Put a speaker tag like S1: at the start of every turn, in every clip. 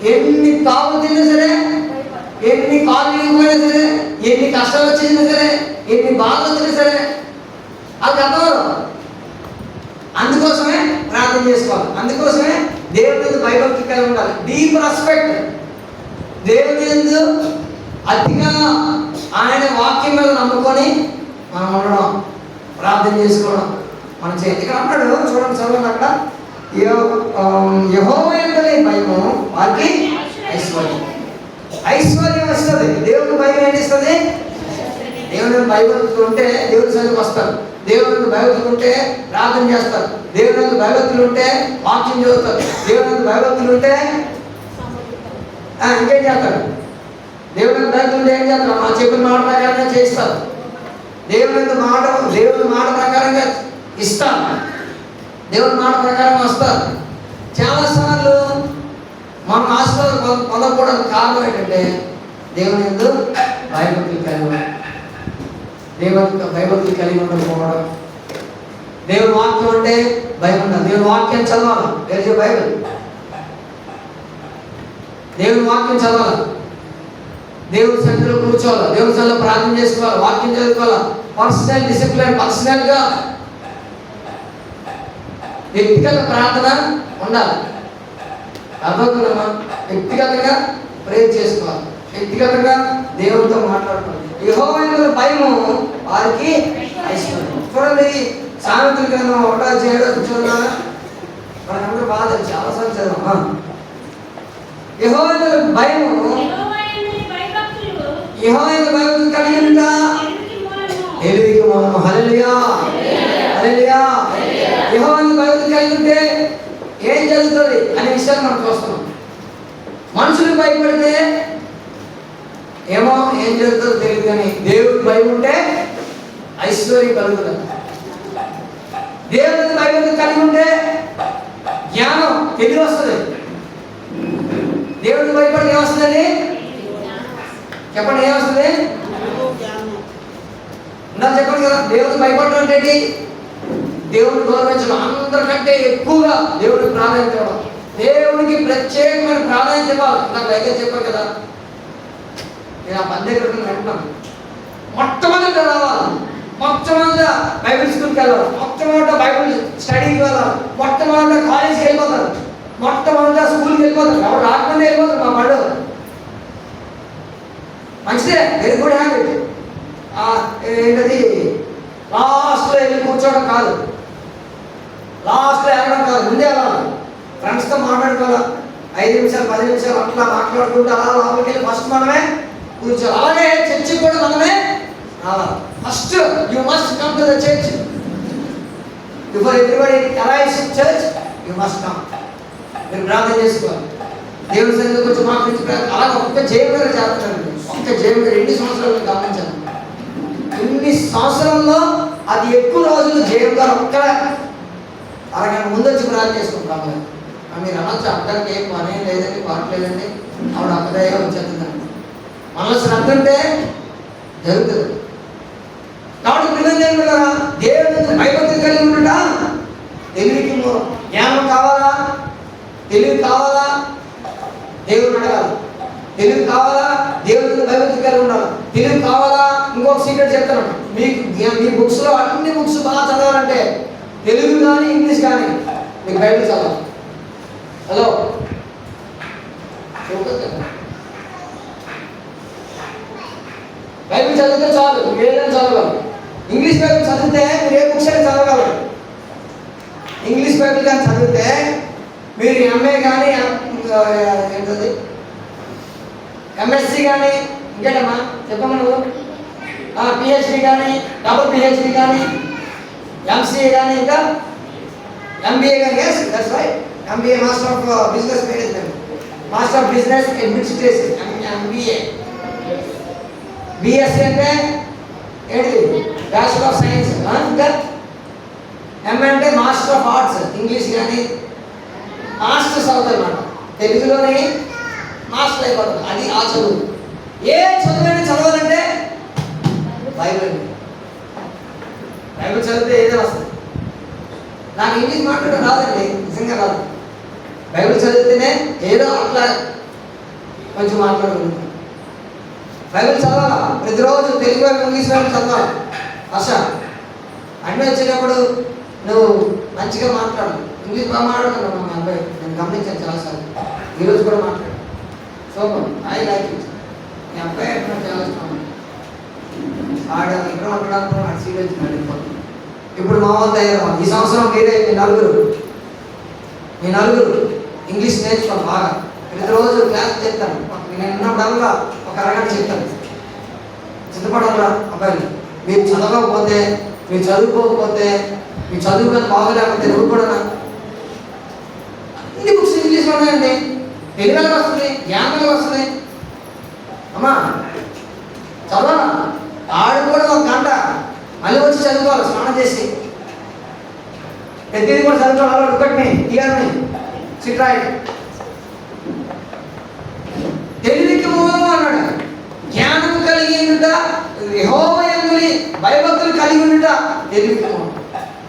S1: ఎన్ని తాగు తిన్నా సరే, ఎన్ని కాళ్ళు ఇవ్వకపోయినా సరే, ఎన్ని కష్టాలు వచ్చినా సరే, ఎన్ని బాధలు వచ్చినా సరే అది అర్థం. అందుకోసమే ప్రార్థన చేసుకోవాలి. అందుకోసమే దేవుని మీద భయభక్తి కలిగి ఉండాలి. డీప్ రెస్పెక్ట్, దేవుని యందు అతిగా ఆయన వాక్యం మీద నమ్ముకొని మనం ఉండడం, ప్రార్థన చేసుకోవడం మనం చేయాలి. ఇక్కడ అన్నాడు చూడండి, చదవండి అక్కడ, యెహోవా యందలి భయము వారికి ఐశ్వర్యం. ఐశ్వర్యం వస్తుంది. దేవుని భయం ఏంటి ఇస్తుంది? దేవుని భయభక్తులు ఉంటే దేవుని సన్నిధికి వస్తారు. దేవుని భయభక్తులు ఉంటే ప్రార్థన చేస్తారు. దేవుని భయభక్తులు ఉంటే వాక్యం చదువుతారు. దేవుని భయభక్తులు ఉంటే ఇంకేం చేస్తారు? దేవుని భయభక్తులు ఏం చేస్తారు? మా చెప్పిన మాట ప్రకారంగా చేస్తారు. దేవుని మాట ప్రకారంగా ఇస్తారు. దేవుని మాట ప్రకారంగా వస్తారు. చాలాసార్లు మనం ఆశీర్వాదం పొందకపోవడానికి కారణం ఏంటంటే దేవుని యందు భయభక్తులు కలిగి ఉండడం, భయభక్తులు కలిగి ఉండకపోవడం. దేవుని వాక్యం అంటే భయం ఉండాలి. దేవుని వాక్యం చదవాలి. తెలిసే బైబిల్ దేవుని వాక్యం చదవాలి. దేవుని సన్నిధిలో కూర్చోవాలి. దేవుని సన్నిధిలో ప్రార్థన చేసుకోవాలి. వాక్యం చదువుకోవాలి. పర్సనల్ డిసిప్లిన్, పర్సనల్గా వ్యక్తిగత ప్రార్థన ఉండాలి. అర్థమవుతుందమ్మా? వ్యక్తిగతంగా ప్రేయర్ చేసుకోవాలి. వ్యక్తిగతంగా దేవునితో మాట్లాడుకోవాలి. యెహోవా యందు భయము వారికి ఐశ్వర్యం. చూడండి, సామెతల గ్రంథం 1:7 చూడాలి. మనకందరూ బాధ చాలాసార్లు చదవం. యెహోవా యందు భయము, యెహోవా యందు భయభక్తులు కలిగి ఉంట ఎలివికి మూలము. హల్లెలూయా, హల్లెలూయా. యెహోవా యందు భయభక్తులు కలిగి ఉంటే ఏం జరుగుతుంది అనే విషయాన్ని మనం చూస్తున్నాం. మనుషులకు భయపడితే ఏమో ఏం జరుగుతుందో తెలియదు, కానీ దేవుడికి భయం ఉంటే ఐశ్వర్యం కలుగుతుంది. దేవుడికి భయభక్తులు కలిగి ఉంటే జ్ఞానం తెలివి వస్తుంది. దేవుడికి భయపడితే ఏమొస్తుందండి? చెప్పండి, ఏమొస్తుంది? ఇందాక చెప్పండి కదా, దేవుడికి భయపడడం అంటే దేవుడిని గౌరవించడం, అందరికంటే ఎక్కువగా దేవుడికి ప్రాధాన్యత ఇవ్వడం, దేవుడికి ప్రత్యేకమైన ప్రాధాన్యత ఇవ్వాలి. నాకు అయితే చెప్పాను కదా, నేను ఆ పని దగ్గర వెళ్తున్నాను. మొట్టమొదట రావాలి, మొట్టమొదట బైబిల్ స్కూల్కి వెళ్ళాలి, మొట్టమొదట బైబిల్ స్టడీకి వెళ్ళాలి, మొట్టమొదట కాలేజీకి వెళ్ళిపోతారు, మొట్టమొదట స్కూల్కి వెళ్ళిపోతారు. ఎవరు రాకుండా వెళ్ళిపోతారు. మా పడు మంచిదే, వెరీ గుడ్ హ్యాబిట్. ఏంటది, లాస్ట్లో వెళ్ళి కూర్చోవడం కాదు, లాస్ట్లో వెళ్ళడం కాదు, ముందే వెళ్ళాలి. ఫ్రెండ్స్తో మాట్లాడుకోవాలి. 5 నిమిషాలు 10 నిమిషాలు అట్లా మాట్లాడుకుంటూ అలా లోపలికి వెళ్ళి ఫస్ట్ మనమే కూర్చోవాలి. అలాగే చర్చికి కూడా మనమే రావాలి. First you must come to the church before everybody arrives in church. You must come. మీరు ప్రార్థన చేసుకోవాలి. దేవుని సన్నిధికి వచ్చి మాకు అలా ఒక్క జయం గారు చేస్తానండి. ఒక్క జయం గారు 2 సంవత్సరాలు గమనించాను. ఇన్ని సంవత్సరంలో అది ఎక్కువ రోజులు జయం గారు ఒక్క అరగంట ముందు వచ్చి ప్రార్థన చేసుకుంటాం. మీరు అనొచ్చు, అక్కడికి ఏం పని లేదండి, పాటలేదండి, ఆవిడ అక్కడయ్యా వచ్చేస్తుందండి. మనలో శ్రద్ధ ఉంటే జరుగుతుంది. కాబట్టి పిల్లలు కదా, దేవుని భయభక్తులు కలిగి ఉండట తెలివికి మూలం. జ్ఞానం కావాలా? తెలివి కావాలా? దేవుని అడగాలి. తెలివి కావాలా? దేవుని భయభక్తులు కలిగి ఉండాలి. తెలివి కావాలా? ఇంకొక సీక్రెట్ చెప్తాను మీకు. మీ బుక్స్లో అన్ని బుక్స్ బాగా చదవాలంటే తెలుగు కానీ ఇంగ్లీష్ కానీ మీకు బైబిల్ చదవాలి. హలో, బైబిల్ చదివితే చాలు, మీరు ఏదైనా చదవగలరు. ఇంగ్లీష్ బైబిల్ చదివితే మీరు ఏ బుక్స్ అయినా చదవగలరు. ఇంగ్లీష్ బైబిల్ కానీ చదివితే మీరు ఎంఏ కానీ ఏంటది ఎంఎస్సి కానీ, ఇంకేటమ్మా చెప్పమ్మా నువ్వు, పిహెచ్డి కానీ, డబుల్ పిహెచ్డి కానీ, ఎంసీఏ కానీ, ఇంకా ఎంబీఏ కానీ. Yes, that's right. MBA master of business management, master of business administration, MBA. BSc అంటే ఏంటిది? Bachelor of science. ఇంకా ఎంఏ అంటే మాస్టర్ ఆఫ్ ఆర్ట్స్, ఇంగ్లీష్ కానీ మాస్టర్స్ అవుతాయి అన్నమాట. తెలుగులోనే మాస్టర్ అయిపోతుంది. అది ఆ చదువు. ఏ చదువుని చదవాలంటే బైబిల్. బైబిల్ చదివితే ఏదో వస్తుంది. నాకు ఇంగ్లీష్ మాట్లాడడం రాదండి, నిజంగా రాదు. బైబిల్ చదివితేనే ఏదో అట్లా కొంచెం మాట్లాడగలుగుతాం. బైబిల్ చదవాలా ప్రతిరోజు, తెలుగు బైబిల్, ఇంగ్లీష్ బైబిల్ చదవాలి. అన్నీ వచ్చేటప్పుడు నువ్వు మంచిగా మాట్లాడు. ఇంగ్లీష్ బాగా మాట్లాడుతున్నావు మా అబ్బాయి, నేను గమనించాను చాలాసార్లు. ఈరోజు కూడా మాట్లాడు. Super, I like it. మీ అబ్బాయి ఎక్కడ చాలా ఇష్టం. ఆడ ఇక్కడ మాట్లాడాలనుకున్నాను, ఆడ సీట్ వచ్చినాడు. ఇప్పుడు మా వాళ్ళు తయారవ్వాలి. ఈ సంవత్సరం మీరే మీ నలుగురు ఇంగ్లీష్ నేర్చుకోండి బాగా. ప్రతిరోజు క్లాస్ చెప్తాను. నేను ఉన్నప్పుడల్లా ఒక అరగంట చెప్తాను. సిద్ధపడాలా అబ్బాయిలు? మీరు చదవకపోతే, మీరు చదువుకోకపోతే, మీ చదువు కానీ బాగోలేకపోతే నువ్వు కూడా అన్ని బుక్స్ ఇంగ్లీష్లో ఉన్నాయండి. తెలుగులో వస్తుంది, జ్ఞానంలో వస్తుంది. అమ్మా చదవాలా? ఆడు కూడా ఒక గంట మళ్ళీ వచ్చి చదువుకోవాలి స్నానం చేసి. ప్రతిదీ కూడా చదువుకోవాలి. ఒకటిని ఇయర్ని సిట్రాయిడ్ తెలివికి మూలము అన్నాడు. జ్ఞానం కలిగి ఉండుట, యెహోవా యందు భయభక్తులు కలిగి ఉండుట తెలివికి మూలం.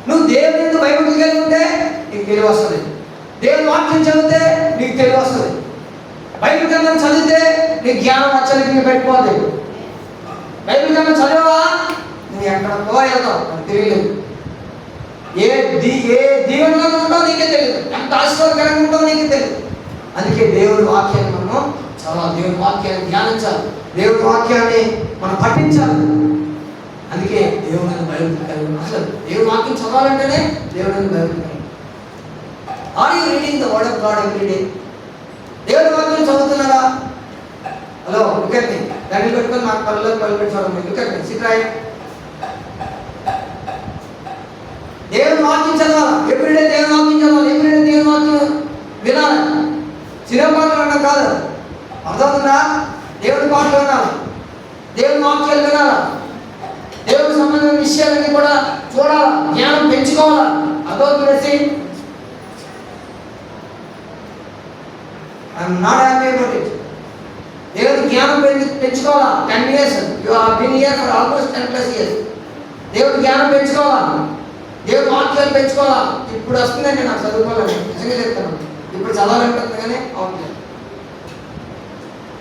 S1: నువ్వు దేవుని యందు భయభక్తులు కలిగి ఉంటే నీకు తెలివి వస్తుంది. దేవుని వాక్యం చదివితే నీకు తెలివి వస్తుంది. బైబిల్ గ్రంథం చదివితే నీకు జ్ఞానం అచ్చలికి పెట్టుకోవాలి. బైబిల్ గ్రంథం చదివా నువ్వు ఎక్కడ పోయేద్దాం నాకు తెలియలేదు. ఏ దీవెనలో ఉంటావు నీకే తెలియదు, ఎంత ఆశీర్వాదకరంగా ఉంటావు నీకే తెలియదు. అందుకే దేవుని వాక్యాన్ని మనం చదవాలి, దేవుని వాక్యాన్ని ధ్యానించాలి, దేవుని వాక్యాన్ని మనం పఠించాలి. అందుకే దేవుని భయభక్తులు కలిగి అసలు దేవుని వాక్యం చదవాలంటేనే దేవుని భయభక్తులు. Are you reading the word of God every day? దేవుని వాక్యం చదువుతున్నారా? Hello look at me. దాన్ని పెట్టుకొని నాకు పళ్ళు పెట్టి చూడండి. Look at me, sit right. దేవుని వాక్యం చదవాలి. ఎవ్రీడే దేవుని వాక్యం చదవాలి. ఎవ్రీడే దేవుని వాక్యం వినాలి. సినిమా పాటలు అనడం కాదు, అర్థమవుతుందా? దేవుని పాటలు వినాలి, దేవుని వాక్యాలు వినాలి, దేవునికి సంబంధించిన విషయాలన్నీ కూడా చూడాలి, జ్ఞానం పెంచుకోవాలి. అర్థమవుతుంది? I'm not happy about it. దేవుని జ్ఞానం పెంచుకోవాలా. 10 years you have been here for almost 10+ years. దేవుని జ్ఞానం పెంచుకోవాలా, దేవుని వాక్యాలు పెంచుకోవాలా. ఇప్పుడు వస్తుందండి నాకు చదువుకోవాలని, నిజంగా చెప్తాను. ఇప్పుడు చదవాలంటుంది కానీ అవుతుంది.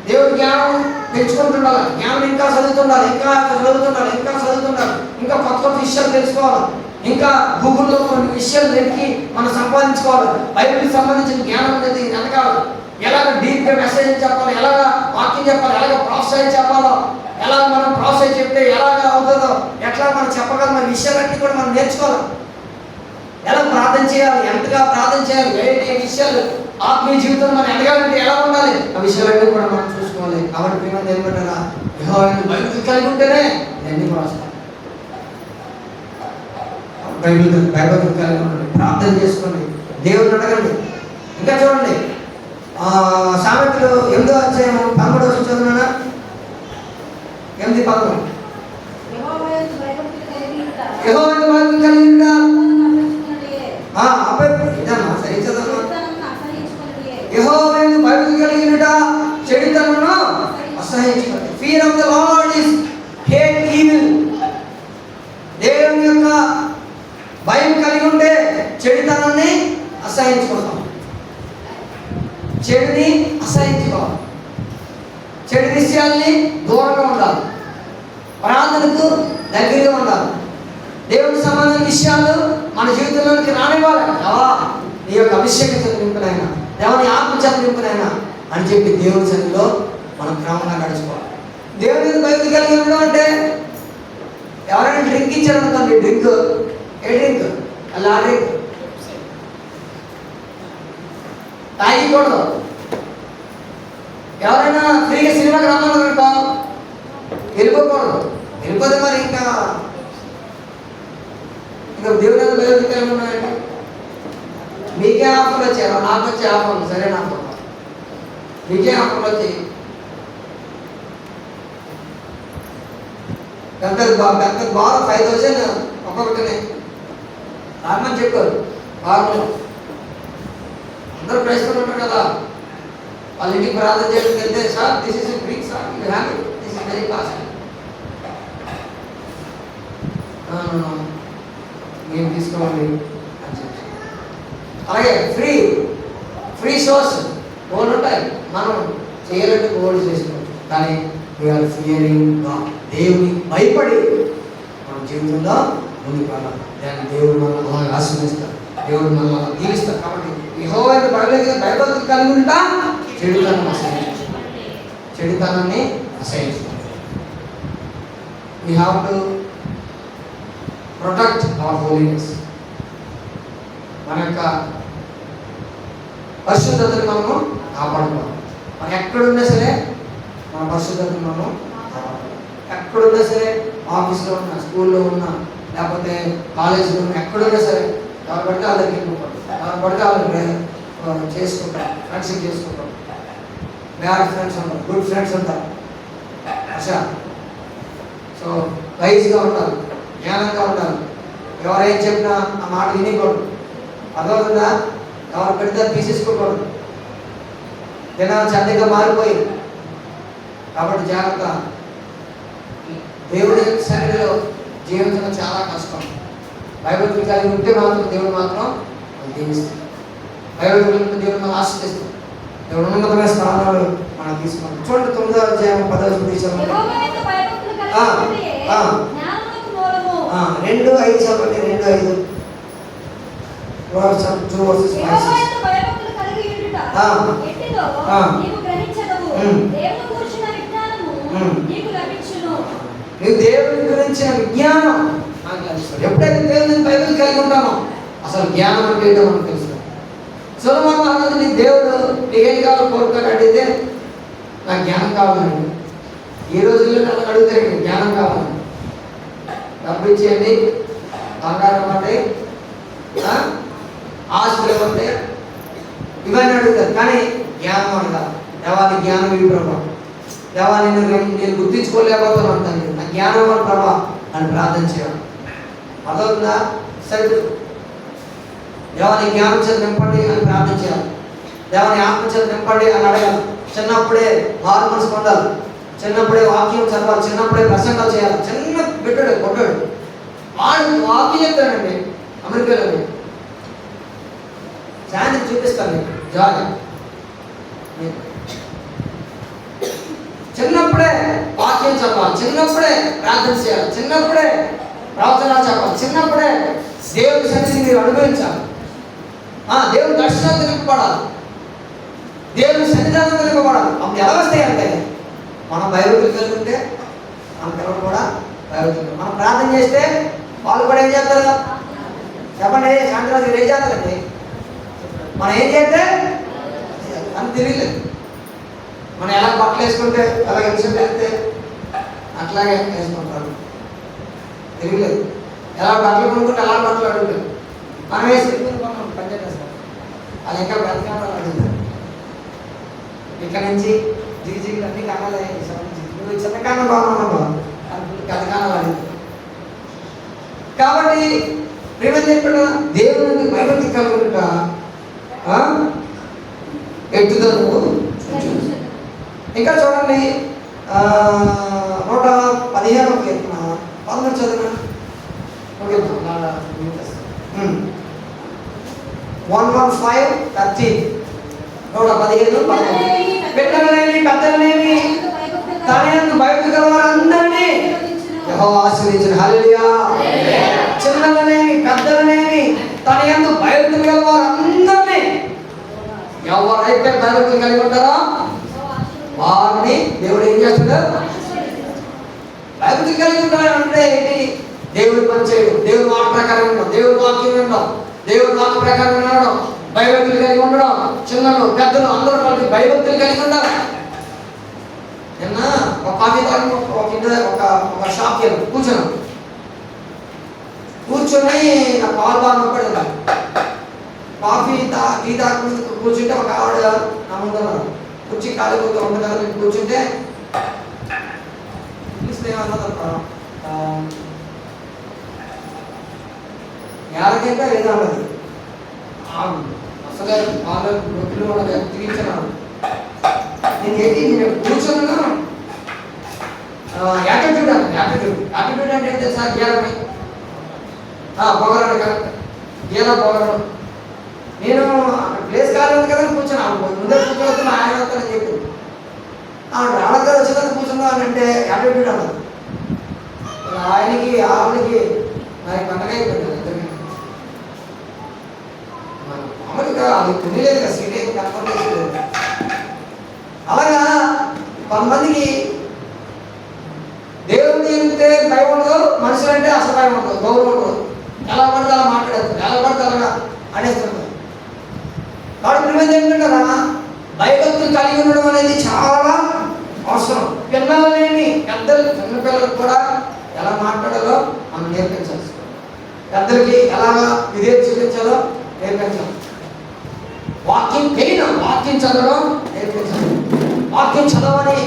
S1: దేవుడి జ్ఞానం పెంచుకుంటుండాలి, జ్ఞానం ఇంకా చదువుతుండాలి, ఇంకా చదువుతుండాలి, ఇంకా కొత్త విషయాలు తెలుసుకోవాలి, ఇంకా గూగుల్లో కొన్ని విషయాలు వెతికి మనం సంపాదించుకోవాలి. బైబిల్కి సంబంధించిన జ్ఞానం అనేది వెతకాలి. ఎలాగ డీప్గా మెసేజ్ చెప్పాలి, ఎలాగ వాక్యం చెప్పాలి, ఎలాగ ప్రాసెస్ చెప్పాలో, ఎలాగ మనం ప్రాసెస్ చెప్తే ఎలాగ అవుతుందో, ఎట్లా మనం చెప్పగలం అనే విషయాలన్నీ కూడా మనం నేర్చుకోవాలి. ఎలా ప్రార్థన చేయాలి, ఎంతగా ప్రార్థన చేయాలి, ఏ విషయాలు ఆత్మీయ జీవితంలో మనం ఎదగాలంటే ఎలా ఉండాలి, ఆ విషయాలన్నీ కూడా మనం చూసుకోవాలి. కాబట్టి ప్రేమ ఏమంటారా, బైబిల్ కలిగి ఉంటేనే ఇవన్నీ కూడా వస్తాయి. బైబిల్ కలిగి ఉండండి, ప్రార్థన చేసుకోండి, దేవుడిని అడగండి. ఇంకా చూడండి, సామెతలు 8వ అధ్యాయం 11వ వచనం చదువునా? 8:11. యెహోవా యందు భయభక్తులు కలిగి ఉండుట చెడుతనమును అసహ్యించుకోండి. Fear of the Lord is hate evil. దేవుని యొక్క భయం కలిగి ఉంటే చెడుతనాన్ని అసహ్యించుకుంటాం. చెడుని అసహ్యించుకోవాలి, చెడు విషయాల్ని దూరంగా ఉండాలి, ప్రార్థనకు దగ్గరగా ఉండాలి, దేవునికి సంబంధించిన విషయాలు మన జీవితంలోనికి రానివ్వాలి. నీ యొక్క అభిషేకం నింపునైనా, దేవుని ఆత్మచేత నింపునైనా అని చెప్పి దేవుని సన్నిధిలో మనం క్రమంగా నడుచుకోవాలి. దేవుని మీద భక్తి కలిగి ఉండడం అంటే, ఎవరైనా డ్రింక్ ఇచ్చారనుకోండి, డ్రింక్ ఏ డ్రింక్ అలా డ్రింక్ తాగకూడదు. ఎవరైనా ఫ్రీగా సినిమాకి రమ్మన్నారనుకో వెళ్ళిపోకూడదు. వెళ్ళిపోతే మరి ఇంకా దేవుని మీద భక్తి కలిగి ఉన్నాయండి. మీకే ఆఫర్లు వచ్చారు, నాకు వచ్చే ఆఫర్లు సరే, నాకు మీకే ఆఫర్లు వచ్చాయి. పెద్ద బాగా 5,000 ఒక్కొక్కటినే రామని చెప్పారు. వారంలో అందరూ ప్రశ్నలు ఉంటారు కదా, వాళ్ళ ఇంటికి ప్రార్థన చేయడానికి వెళ్తే, sir this is drink sir, you have it, this is very costly. మేము తీసుకోవాలి అని చెప్పి. అలాగే ఫ్రీ సోర్స్ ఓన్ ఉంటాయి, మనం చేయాలంటే గోల్డ్ చేసుకోవచ్చు. కానీ వీఆర్ ఫియరింగ్ గాడ్, దేవుని భయపడి మన జీవితంలో ముందుకు వెళ్ళాలి. దాన్ని దేవుడు మనల్ని అలాగే ఆశీర్వదిస్తాడు, దేవుడు మనల్ని అలా దీవిస్తాడు. కాబట్టి యెహోవాను భయభక్తులు కలిగి ఉంటా, చెడుతనం అసహించు, చెడుతనాన్ని అసహించు. We have to protect our holiness. మన యొక్క పరిశుద్ధతను మనము కాపాడుకోవాలి. మనం ఎక్కడున్నా సరే మన పరిశుద్ధతను మనము కాపాడుకోవాలి. ఎక్కడున్నా సరే, ఆఫీస్లో ఉన్నా, స్కూల్లో ఉన్నా, లేకపోతే కాలేజీలో ఉన్నా, ఎక్కడున్నా సరే ఎవరు పడితే వాళ్ళకి వెళ్ళిపోతాం, ఎవరు పడితే వాళ్ళు చేసుకుంటాం, ఫ్రెండ్షిప్ చేసుకుంటాం. బ్యాడ్ ఫ్రెండ్స్ ఉంటారు, గుడ్ ఫ్రెండ్స్ ఉంటారు. అచ్చా, సో వైజ్గా ఉండాలి, జ్ఞానంగా ఉండాలి. ఎవరేం చెప్పినా ఆ మాట వినికూడదు. అదవుతుందా? ఎవరు పెడితే తీసేసుకోకూడదు. జనాలు చక్కగా మారిపోయింది. కాబట్టి జాగ్రత్త. దేవుడి సన్నిధిలో జీవించడం చాలా కష్టం. భయభక్తులు కలిగి ఉంటే మాత్రం దేవుడు మాత్రం దీవిస్తాడు. భయభక్తులు ఉంటే దేవుడు మనం ఆశ్రయిస్తాడు. దేవుడు ఉన్నతమైన స్థానాలు మనం తీసుకుంటాం. చూడండి 9వ అధ్యాయం 10వ వచనం. 2:5 చదవండి. 2:5 నువ్వు దేవుని గురించిన విజ్ఞానం నాకు లభిస్తాడు. ఎప్పుడైతే దేవుని బైబిల్ కలిగి ఉంటామో అసలు జ్ఞానం అంటే ఏంటో మనకు తెలుస్తుంది. సొలొమోను అన్నది, నీ దేవుడు నీకేం కావాలో కోరుకొని అడిగితే నాకు జ్ఞానం కావాలండి. ఈ రోజుల్లో నన్ను అడుగుతారు జ్ఞానం కావాలని. డబ్బు ఇచ్చేయండి, బంగారం ఇవ్వండి, ఆస్తులు ఇవ్వండి, ఇవన్నీ అడుగుతారు. కానీ జ్ఞానం అనగా దేవాని జ్ఞానం ఇవి ప్రభా, దేవా నేను గుర్తించుకోలేకపోతున్నాను అంటాను, నా జ్ఞానం అని ప్రభా అని ప్రార్థన చేయాలి. అదవుతుందా? సరే, దేవాని జ్ఞానం చేత నింపండి అని ప్రార్థన చేయాలి. దేవాని ఆత్మ చేత నింపండి అని అడగాలి. చిన్నప్పుడే హార్మోన్స్ పొందాలి, చిన్నప్పుడే వాక్యం చదవాలి, చిన్నప్పుడే ప్రసంగాలు చేయాలి. చిన్న బిడ్డడు కొట్టాడు, వాడు వాక్యం చెప్తాడండి. అమెరికాలో శాంతి చూపిస్తాను మీకు జాగా. చిన్నప్పుడే వాక్యం చదవాలి, చిన్నప్పుడే ప్రార్థన చేయాలి, చిన్నప్పుడే ప్రవచనాలు చెప్పాలి, చిన్నప్పుడే దేవుడి సన్నిధిని మీరు అనుభవించాలి. దేవుని దర్శనాలు నింపబడాలి, దేవుని సన్నిధానం నింపబడాలి. అప్పుడు ఎలా వస్తాయి అంటే మనం భయభక్తులు కలిగి ఉంటే మన పిల్లలు కూడా భయభక్తులు. మనం ప్రార్థన చేస్తే వాళ్ళు కూడా ఏం చేస్తారు? చెప్పండి, శాంతిరాజు ఏం చేస్తారండి? మనం ఏం చేస్తే అని తెలియలేదు. మనం ఎలా బట్టలు వేసుకుంటే అలాగే విషయం వెళ్తే అట్లాగే వేసుకుంటారు, తెలియలేదు. ఎలా బట్టలు కొనుక్కుంటే అలా బట్టలు అడుగుతారు. మనం వేసి పనిచేస్తాం, అది ఇంకా బ్రతకాలని అడుగుతారు. ఇక్కడ నుంచి జిగిజిగిలు అన్ని కానాలే, నువ్వు చిన్న కాలం బాగున్నావు, పెద్ద కానాలు అడుగుతారు. కాబట్టి ప్రేమ చెప్పిన దేవుని భయభక్తి కలుగుట ఎట్టుదను. ఇంకా చూడండి 115వ కీర్తన 11 చదవండి. 115:13 115 పిల్లలనేమి పెద్దలనేమి తన యందు భయభక్తి గల వారందరినీ యెహోవా ఆశీర్వదించును. హల్లెలూయా. చిన్నలనేమి పెద్దలనేమి తన యందు భయభక్తి గల వారందరినీ, ఎవరైతే భయభక్తులు కలిగి ఉంటారో వారిని దేవుడు ఏం చేస్తాడు? భయభక్తులు కలిగి ఉంటాడు. అంటే ఏంటి? దేవుడి పని చేయడం, దేవుడి మాట ప్రకారం ఉండడం, దేవుడి వాక్యం వినడం, దేవుడి మాట ప్రకారం వినడం, భయభక్తులు కలిగి ఉండడం. చిన్నలు పెద్దలు అందరూ కలిసి భయభక్తులు కలిగి ఉండాలి. నిన్న ఒక కాఫీ తాగి ఒక షాప్కి వెళ్ళి కూర్చొని నా పాలు బాగా నొప్పడింది. కాఫీ టీ తాగి కూర్చుంటే ఒక ఆవిడ నా ముందర కూర్చి ఖాళీ ఉండగల కూర్చుంటే ఎలాగైతే ఏదో అన్నది అసలే వాళ్ళ నొప్పులు కూడా తిరిగించాను. నేనేంటి నేను కూర్చున్నా యాటిట్యూడ్ అంటే ఏంటి సార్? గీరమే పొగరాడు కదా, గీర పొగరాడు. నేను ప్లేస్ ఖాళీ ఉంది కదా కూర్చున్నాను, ముందే కూర్చోవద్దు ఆయన వస్తానని చెప్పి అని అంటే యాటిట్యూడ్ అన్నారు. ఆయనకి ఆవిడకి మరి పండగ అయిపోయింది ఇద్దరికి. మామూలుగా అది తెలియలేదు కదా, సీరియస్ కనపడలేదు. అలాగా కొంతమందికి దేవుడిని చెప్తే భయం ఉండదు, మనుషులంటే అసలు భయం ఉండదు, గౌరవం ఉండదు. ఎలా పడితే అలా మాట్లాడేస్తారు, ఎలా పడితే అలాగా అనేస్తున్నారు. కాబట్టి ప్రిమేది ఏంటంటారా, భయభక్తులు కలిగి ఉండడం అనేది చాలా అవసరం. పిల్లలని పెద్దలు, చిన్న పిల్లలకు కూడా ఎలా మాట్లాడాలో మనం నేర్పించాల్సి, పెద్దలకి ఎలా విధేయత చూపించాలో నేర్పించాలి. వాక్యం చదవడం నేర్పించాలి. వాక్యం చదవని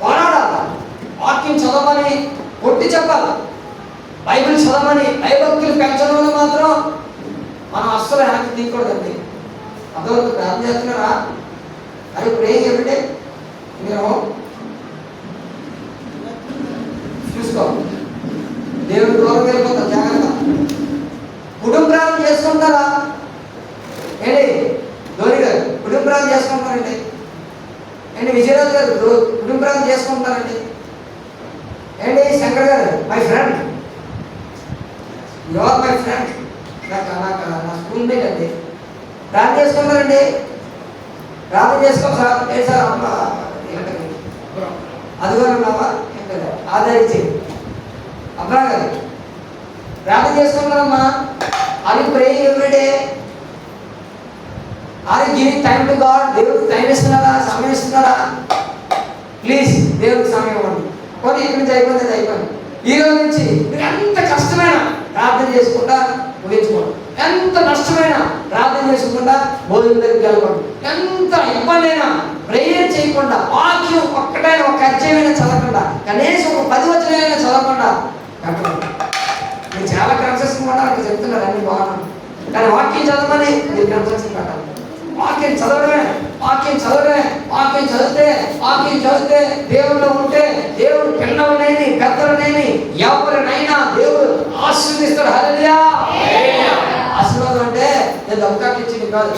S1: పోరాడాలి, వాక్యం చదవని కొట్టి చెప్పాలి, బైబిల్ చదవని భయభక్తులు పెంచడంలో మాత్రం మనం అస్సలు వెనక్కి తీయకూడదండి. అదొక ప్రార్థన చేస్తున్నారా? అది ఇప్పుడు ఏం చెప్పండి, మీరు చూసుకో, దేవుడు దూరం వెళ్ళిపోతాం, జాగ్రత్త. కుటుంబ ప్రార్థన చేసుకుంటారా ఏంటి? ధోని గారు కుటుంబ ప్రార్థన చేసుకుంటారండి ఏంటి? విజయరాజు గారు కుటుంబ ప్రార్థన చేసుకుంటారండి ఏంటి? శంకర్ గారు my friend, you are my friend, నా స్కూల్ మేట్ అండి. ప్రార్థన చేసుకుంటారండి. ప్రార్థన చేసుకో సార్, ఏ సార్ అమ్మ అదిగో ఉన్నావా ఆదరించి అబ్బా గారు ప్రార్థన చేసుకుంటారమ్మా. అది ప్రేయింగ్ ఎవ్రీడే, అది గివింగ్ టైం టు గాడ్. దేవుడికి టైం ఇస్తున్నారా, సమయం ఇస్తున్నారా? ప్లీజ్ దేవుడికి సమయం ఇవ్వండి. కొన్ని ఇక్కడి నుంచి అయిపోయింది. ఈ రోజు నుంచి మీరు ఎంత కష్టమైనా ప్రార్థన చేసుకుంటా ముగించుకోండి, ఎంత నష్టమైనా ప్రార్థన చేసుకుంటా భోజనం దగ్గరికి వెళ్ళకండి, ఎంత ఇబ్బంది అయినా ప్రేయర్ చేయకుండా వాక్యం ఒక్కటైనా ఒక అధ్యాయమైనా చదవకుండా, కనీసం ఒక 10 వచనాలైనా చదవకుండా కట్టండి. మీరు చాలా కన్సెషన్ కూడా నాకు చెప్తున్నారు, అన్ని బాగున్నాను, కానీ వాక్యం చదవమని మీరు కన్సెషన్ కట్టాలి. వాక్యం చదివితే దేవుళ్ళు ఉంటే, దేవుడు పిల్లలనేమి పెద్దలనేమి ఎవరినైనా దేవుడు ఆశీర్వదిస్తాడు. హల్లెలూయా. ఆశీర్వాదం అంటే నేను దమ్ముకాకి ఇచ్చింది కాదు,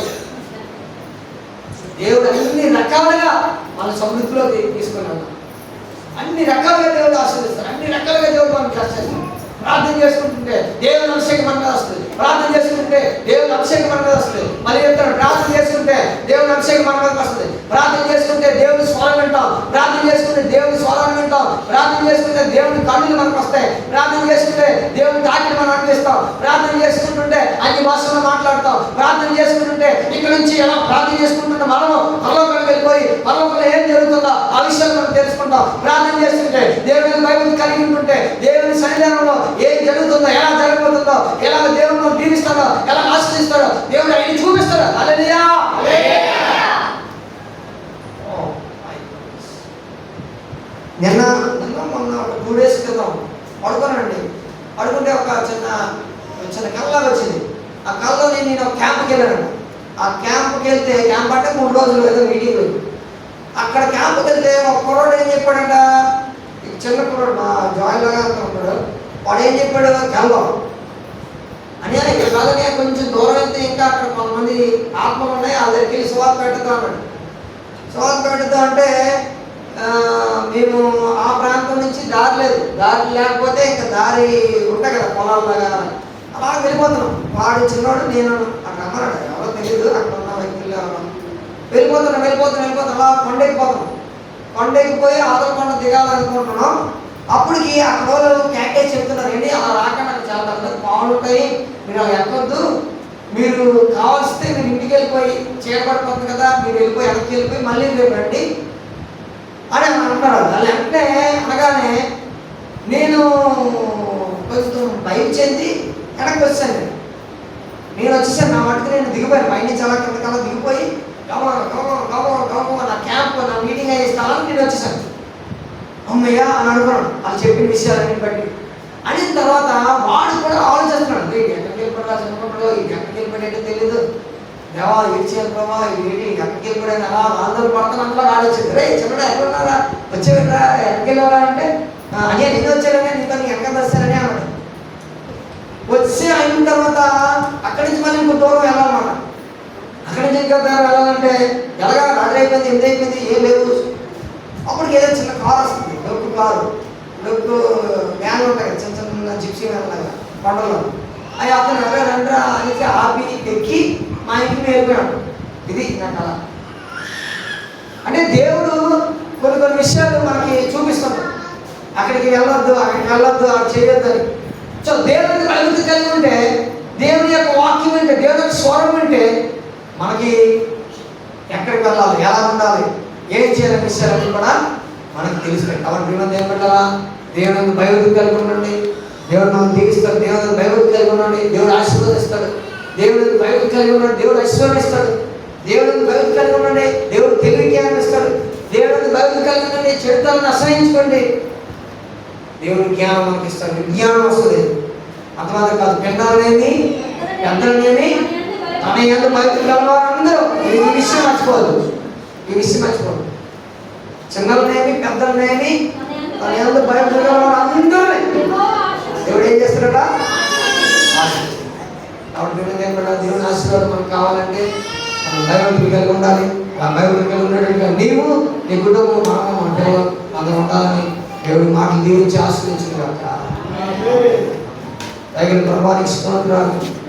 S1: దేవుడు అన్ని రకాలుగా మన సమృద్ధిలోకి తీసుకున్నాడు. అన్ని రకాలుగా దేవుడు ఆశీర్వదిస్తాడు, అన్ని రకాలుగా దేవుడు మనం చేస్తాడు. ప్రార్థన చేసుకుంటుంటే దేవుని అభిషేకం మన మీద వస్తుంది, ప్రార్థన చేసుకుంటే దేవుని అభిషేకం మన మీద వస్తుంది. మళ్ళీ చెప్తాడు, ప్రార్థన చేసుకుంటే దేవుని అభిషేకం మన మీద వస్తుంది. ప్రార్థన చేసుకుంటే దేవుని స్వరం వింటాం, ప్రార్థన చేసుకుంటే దేవుని స్వరాన్ని వింటాం, ప్రార్థన చేసుకుంటే దేవుని కన్నులు మనకు వస్తాయి, ప్రార్థన చేసుకుంటే దేవుని తాకిని మనం అనిపిస్తాం, ప్రార్థన చేసుకుంటుంటే అన్ని భాషల్లో మాట్లాడతాం, ప్రార్థన చేసుకుంటుంటే ఇక్కడ నుంచి ఎలా ప్రార్థన చేసుకుంటుంటే మనము పరలోకానికి వెళ్ళిపోయి పరలోకంలో ఏం జరుగుతుందో ఆ విషయాలు మనం తెలుసుకుంటాం. ప్రార్థన చేస్తుంటే దేవుని బైబిల్ కలిగి ఉంటుంటే దేవుని సన్నిధానంలో ఏం జరుగుతుందో, ఎలా జరగబోతుందో, ఎలా దేవుడు దీవిస్తాడో, ఎలా ఆశీర్వదిస్తాడో దేవుడు ఆయన చూపిస్తాడు. హల్లెలూయా. నిన్న మొన్న 2 days క్రితం పడుకోనండి, పడుకుంటే ఒక చిన్న కళ్ళ వచ్చింది. ఆ కళ్ళలో నేను ఒక క్యాంప్కి వెళ్ళానండి. ఆ క్యాంప్కి వెళ్తే, క్యాంప్ అంటే 3 రోజులు ఏదో మీటింగ్ ఉంది. అక్కడ క్యాంప్కి వెళ్తే ఒక కుర్రోడు ఏం చెప్పాడంట, చిన్న కుర్రోడు మా జాయిన్ లాగా ఉంటాడు, వాడు ఏం చెప్పాడు, కళ్ళలో అని ఇక్కడ కాదని కొంచెం దూరం వెళ్తే ఇంకా అక్కడ కొంతమంది ఆత్మలు ఉన్నాయి, వాళ్ళ దగ్గరికి వెళ్ళి సువార్త పెడతా అన్నాడు. సువార్త పెడతా అంటే మేము ఆ ప్రాంతం నుంచి దారి లేకపోతే ఇంకా దారి ఉంటాయి కదా పొలాల్లాగా, అలా వెళ్ళిపోతున్నాం. వాడు చిన్నవాడు, నేను అక్కడ అమ్మన్నాడు, ఎవరో తెలియదు, అక్కడ ఉన్న వ్యక్తులు వెళ్ళిపోతున్నాం అలా కొండెక్కిపోయి ఆదరకొండ దిగాలనుకుంటున్నాం. అప్పటికి అక్కడ వాళ్ళు క్యాకేజ్ చెప్తున్నారు, ఏంటి అలా రాకుండా చాలా పెద్ద పావులు ఉంటాయి, మీరు అలా ఎక్కొద్దు, మీరు కావాల్సితే మీరు ఇంటికి వెళ్ళిపోయి చేపడిపోతుంది కదా, మీరు వెళ్ళిపోయి వెనక్కి వెళ్ళిపోయి మళ్ళీ రేపు రండి అని అంటారు. అలా వెంటనే అనగానే నేను కొంచెం భయం చెంది వెనక్కి వచ్చాను. నేను వచ్చేసాను, నా మటుకు నేను దిగిపోయాను, పైనుంచి అలా కిందకల్లా దిగిపోయి నా క్యాంప్ నా మీటింగ్ అయ్యే స్థలానికి నేను వచ్చేసాను. అమ్మయ్య అని అనుకున్నాను వాళ్ళు చెప్పిన విషయాలన్నీ బట్టి. అయిన తర్వాత వాడు కూడా ఆలోచిస్తున్నాడు, ఎక్కడికి వెళ్ళిపోయా చిన్నప్పుడు, ఇది ఎక్కడికి వెళ్ళిపోయాడో తెలియదు, దేవా ఏడ్చేయాలి ప్రభా, ఇది ఎక్కడికి వెళ్ళిపోయాను అలా ఆందోళన పడతాను. అంతలా ఆలోచింది, రే చిన్నడు ఎక్కడున్నారా, వచ్చేవిరా, ఎక్కడికి వెళ్ళారా అంటే అదే నేను వచ్చాడనే నీతో ఎక్కడ వస్తానని అన్నాడు. వచ్చి అయిన తర్వాత అక్కడి నుంచి మళ్ళీ ఇంకో దూరం వెళ్ళాలన్నమాట. అక్కడి నుంచి ఇంకా దూరం వెళ్ళాలంటే ఎలాగా రాత్రి అయిపోయింది, 8 అయిపోయింది, ఏం లేదు. అప్పటికి ఏదో చిన్న కార్ వస్తుంది, కారు, డొక్కు వ్యాన్లు ఉంటాయి చిన్న చిన్న జిప్సీ వ్యాన్ లాగా కొండలో. అవి అతను రండ్రా అనేసి ఆపి ఎక్కి మా ఇంటికి వెళ్ళిపోయాడు. ఇది నా కళ. అంటే దేవుడు కొన్ని కొన్ని విషయాలు మనకి చూపిస్తాడు. అక్కడికి వెళ్ళొద్దు, అక్కడికి వెళ్ళొద్దు, అక్కడ చేయొద్దు అని. సో దేవుడిని భక్తి కలిగి ఉంటే, దేవుని యొక్క వాక్యం వింటే, దేవుని యొక్క స్వరం వింటే మనకి ఎక్కడికి వెళ్ళాలి, ఎలా ఉండాలి, ఏం చేయాలనే విషయాలన్నీ కూడా మనకు తెలుస్తాయి. కాబట్టి మేము ఏం పెట్టాలా? దేవుని భయభక్తి కలిగి ఉండండి. దేవుడు మనం దీవిస్తాడు. దేవుని భయభక్తి కలిగి ఉండండి. దేవుడు ఆశీర్వదిస్తాడు. దేవుని భయభక్తి కలిగి ఉండండి. దేవుడు ఐశ్వర్యిస్తాడు. దేవుడిని భయభక్తి కలిగి ఉండండి. దేవుడు తెలివి జ్ఞానం ఇస్తాడు. దేవుడిని భయభక్తి కలిగి ఉండండి. చెడుతలను అసహించుకోండి. దేవుడు జ్ఞానం మనకి ఇస్తాడు. విజ్ఞానం వస్తుంది. అంతమాత్రం కాదు, పిల్లలనేమి పెద్దలనేమి తన యందు భయభక్తి కలవారందరూ. ఈ విషయం మర్చిపోదు. ఈ విషయం మర్చిపోదు. చిన్నలనేమి పెద్దలనేమి తన యందు భయభక్తి కలవారందరూ దేవుడు ఏం చేస్తాడట? కాబట్టి దేవుని ఆశీర్వాదం మనకు కావాలంటే మనం భయభక్తి కలిగి ఉండాలి. ఆ భయభక్తి కలిగి ఉన్నట్టుగా నీవు, నీ కుటుంబం, మనము, మన పిల్లలు అందరూ ఉండాలని దేవుడి మాటలు దీవించి ఆశీర్వదించుగాక. తగిన ప్రభానికి స్తోత్రాలు.